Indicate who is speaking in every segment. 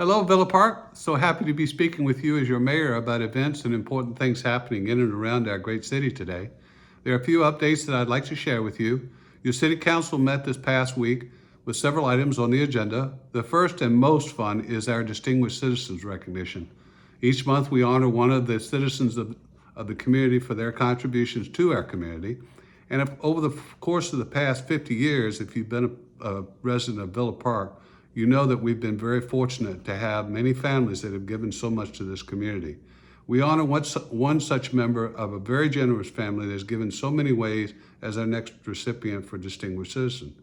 Speaker 1: Hello, Villa Park. So happy to be speaking with you as your mayor about events and important things happening in and around our great city today. There are a few updates that I'd like to share with you. Your city council met this past week with several items on the agenda. The first and most fun is our Distinguished Citizens recognition. Each month we honor one of the citizens of the community for their contributions to our community. And over the course of the past 50 years, if you've been a resident of Villa Park, you know that we've been very fortunate to have many families that have given so much to this community. We honor one such member of a very generous family that has given so many ways as our next recipient for Distinguished Citizen.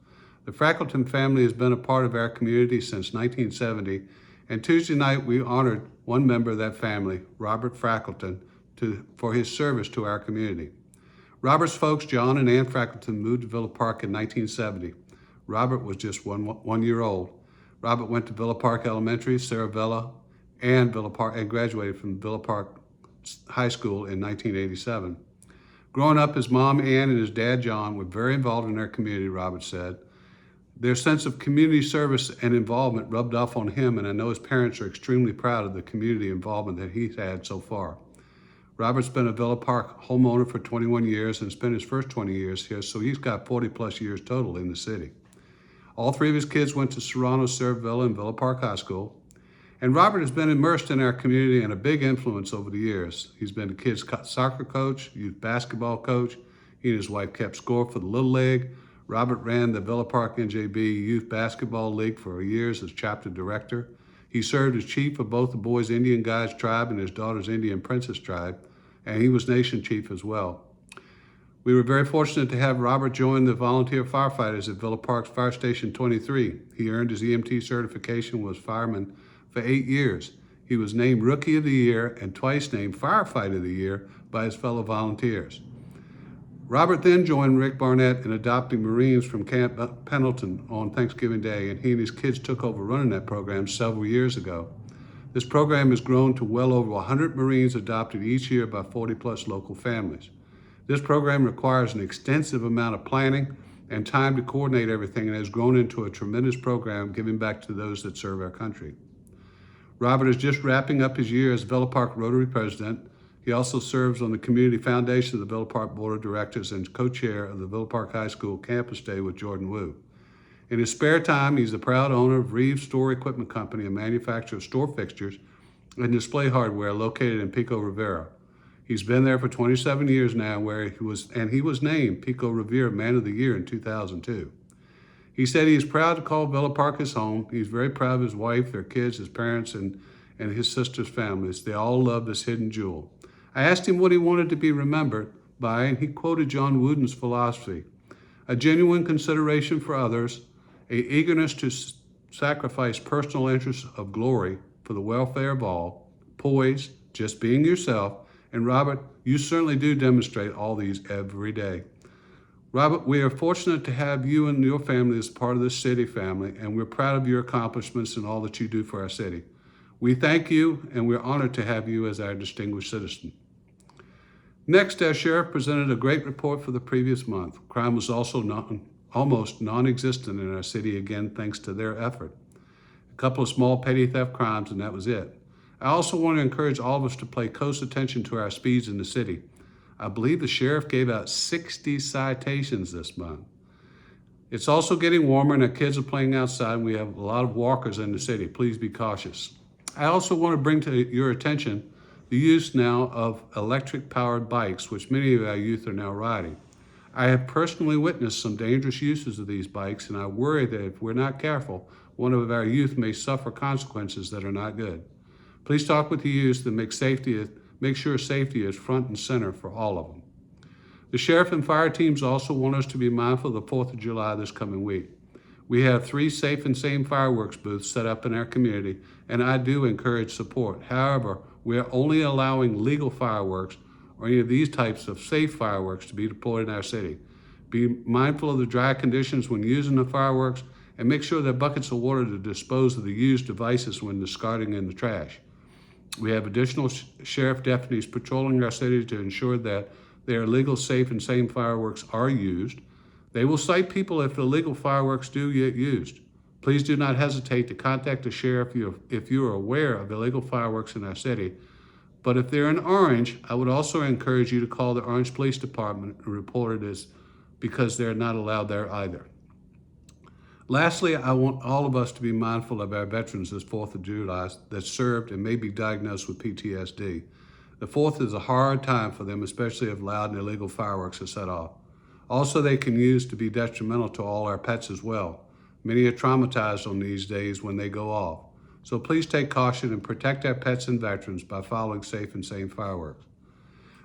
Speaker 1: The Frackleton family has been a part of our community since 1970, and Tuesday night we honored one member of that family, Robert Frackleton, for his service to our community. Robert's folks, John and Ann Frackleton, moved to Villa Park in 1970. Robert was just one year old. Robert went to Villa Park Elementary, Saravella, and graduated from Villa Park High School in 1987. Growing up, his mom, Ann, and his dad, John, were very involved in their community, Robert said. Their sense of community service and involvement rubbed off on him, and I know his parents are extremely proud of the community involvement that he's had so far. Robert's been a Villa Park homeowner for 21 years and spent his first 20 years here, so he's got 40 plus years total in the city. All three of his kids went to Serrano, Saravella, and Villa Park High School. And Robert has been immersed in our community and a big influence over the years. He's been the kids' soccer coach, youth basketball coach. He and his wife kept score for the Little League. Robert ran the Villa Park NJB Youth Basketball League for years as chapter director. He served as chief of both the boys' Indian Guides tribe and his daughter's Indian Princess tribe, and he was nation chief as well. We were very fortunate to have Robert join the volunteer firefighters at Villa Park's Fire Station 23. He earned his EMT certification, was fireman for 8 years. He was named Rookie of the Year and twice named Firefighter of the Year by his fellow volunteers. Robert then joined Rick Barnett in adopting Marines from Camp Pendleton on Thanksgiving Day, and he and his kids took over running that program several years ago. This program has grown to well over 100 Marines adopted each year by 40 plus local families. This program requires an extensive amount of planning and time to coordinate everything, and has grown into a tremendous program giving back to those that serve our country. Robert is just wrapping up his year as Villa Park Rotary President. He also serves on the Community Foundation of the Villa Park Board of Directors and co-chair of the Villa Park High School Campus Day with Jordan Wu. In his spare time, he's the proud owner of Reeves Store Equipment Company, a manufacturer of store fixtures and display hardware located in Pico Rivera. He's been there for 27 years now, he was named Pico Rivera Man of the Year in 2002. He said he is proud to call Villa Park his home. He's very proud of his wife, their kids, his parents, and his sister's families. They all love this hidden jewel. I asked him what he wanted to be remembered by, and he quoted John Wooden's philosophy: a genuine consideration for others, a eagerness to sacrifice personal interests of glory for the welfare of all, poise, just being yourself. And Robert, you certainly do demonstrate all these every day. Robert, we are fortunate to have you and your family as part of this city family, and we're proud of your accomplishments and all that you do for our city. We thank you, and we're honored to have you as our distinguished citizen. Next, our sheriff presented a great report for the previous month. Crime was also almost non-existent in our city, again, thanks to their effort. A couple of small petty theft crimes, and that was it. I also want to encourage all of us to pay close attention to our speeds in the city. I believe the sheriff gave out 60 citations this month. It's also getting warmer and our kids are playing outside, and we have a lot of walkers in the city. Please be cautious. I also want to bring to your attention the use now of electric powered bikes, which many of our youth are now riding. I have personally witnessed some dangerous uses of these bikes, and I worry that if we're not careful, one of our youth may suffer consequences that are not good. Please talk with the youth and make sure safety is front and center for all of them. The sheriff and fire teams also want us to be mindful of the 4th of July this coming week. We have 3 safe and sane fireworks booths set up in our community, and I do encourage support. However, we are only allowing legal fireworks or any of these types of safe fireworks to be deployed in our city. Be mindful of the dry conditions when using the fireworks, and make sure there are buckets of water to dispose of the used devices when discarding in the trash. We have additional sheriff deputies patrolling our city to ensure that their legal, safe, and sane fireworks are used. They will cite people if the illegal fireworks do get used. Please do not hesitate to contact the sheriff if you are aware of illegal fireworks in our city. But if they're in Orange, I would also encourage you to call the Orange Police Department and report it as because they're not allowed there either. Lastly, I want all of us to be mindful of our veterans this 4th of July that served and may be diagnosed with PTSD. The 4th is a hard time for them, especially if loud and illegal fireworks are set off. Also, they can use to be detrimental to all our pets as well. Many are traumatized on these days when they go off. So please take caution and protect our pets and veterans by following safe and sane fireworks.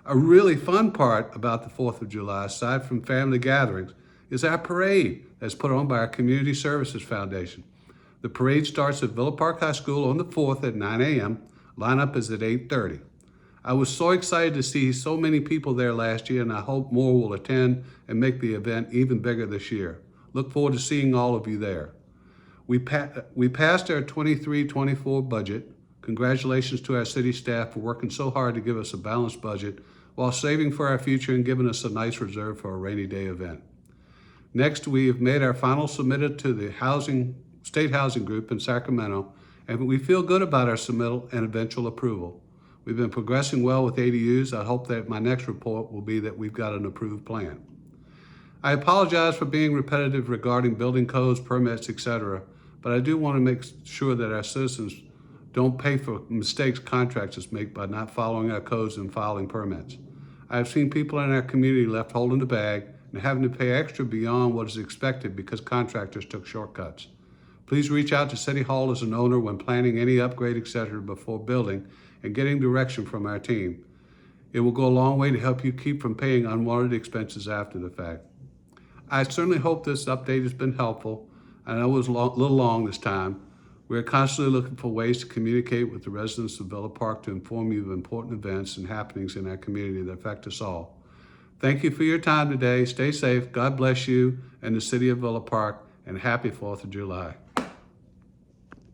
Speaker 1: A really fun part about the 4th of July, aside from family gatherings, is our parade that's put on by our Community Services Foundation. The parade starts at Villa Park High School on the 4th at 9 a.m. Lineup is at 8:30. I was so excited to see so many people there last year, and I hope more will attend and make the event even bigger this year. Look forward to seeing all of you there. We passed our 23-24 budget. Congratulations to our city staff for working so hard to give us a balanced budget while saving for our future and giving us a nice reserve for a rainy day event. Next, we have made our final submittal to the State Housing Group in Sacramento, and we feel good about our submittal and eventual approval. We've been progressing well with ADUs. I hope that my next report will be that we've got an approved plan. I apologize for being repetitive regarding building codes, permits, etc., but I do want to make sure that our citizens don't pay for mistakes contractors make by not following our codes and filing permits. I have seen people in our community left holding the bag and having to pay extra beyond what is expected because contractors took shortcuts. Please reach out to City Hall as an owner when planning any upgrade, etc. before building and getting direction from our team. It will go a long way to help you keep from paying unwanted expenses after the fact. I certainly hope this update has been helpful. I know it was a little long this time. We're constantly looking for ways to communicate with the residents of Villa Park to inform you of important events and happenings in our community that affect us all. Thank you for your time today. Stay safe. God bless you and the city of Villa Park, and happy 4th of July.